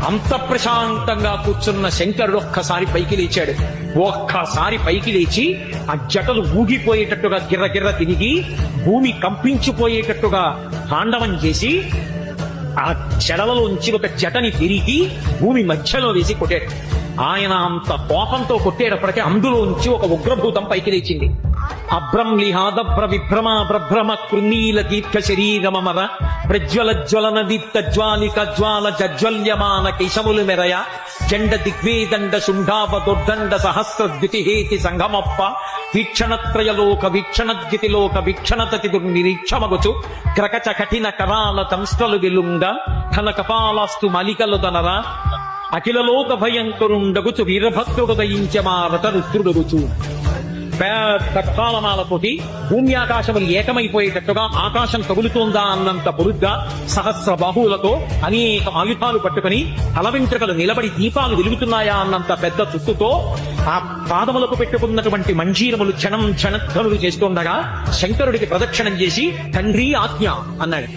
అంత ప్రశాంతంగా కూర్చున్న శంకరుడు ఒక్కసారి పైకి లేచాడు. ఒక్కసారి పైకి లేచి ఆ జటలు ఊగిపోయేటట్టుగా గిర్రగిర్ర తిరిగి భూమి కంపించిపోయేటట్టుగా తాండవం చేసి ఆ చెడలలోంచి ఒక జటని తిరిగి భూమి మధ్యలో వేసి కొట్టాడు. ఆయన అంత కోపంతో కొట్టేటప్పటికీ అందులోంచి ఒక ఉగ్రభూతం పైకి లేచింది. అభ్రంలిహాదభ్ర విభ్రమ భ్రభ్రమ కృణీల దీర్ఘ శరీరమర ప్రజ్వల జ్వలన దీప్త జ్వాలిక జ్వాల జజ్వల్యమాన కేశములు మెరయ జండ దిగ్వేదండ శుంఠాపదొర్దండ సహస్ర ద్వితిహేతి సంగమప్ప వీక్షణత్రయలోక వీక్షణద్యుతిలోక వీక్షణతతి దుర్నిరీక్షమగుచు క్రకచ కఠిన కరాల తంస్ట్రలు వెలుండ ఘన కపాలాస్తు మలికలు దనర అఖిలలోక భయంకరుండగుచు వీరభద్రుడు దయించమారత రుద్రుడగుచు. పెద్ద కాలమాలతోటి భూమి ఆకాశములు ఏకమైపోయేటట్టుగా ఆకాశం తగులుతోందా అన్నంత పొరుగ్గా సహస్ర బాహువులతో అనేక ఆయుధాలు పట్టుకుని తల వెంట్రుకలు నిలబడి దీపాలు వెలుగుతున్నాయా అన్నంత పెద్ద చుట్టుతో ఆ పాదములకు పెట్టుకున్నటువంటి మంజీరములు క్షణం క్షణధ్వనులు చేస్తుండగా శంకరుడికి ప్రదక్షిణం చేసి తండ్రి ఆజ్ఞ అన్నాడు.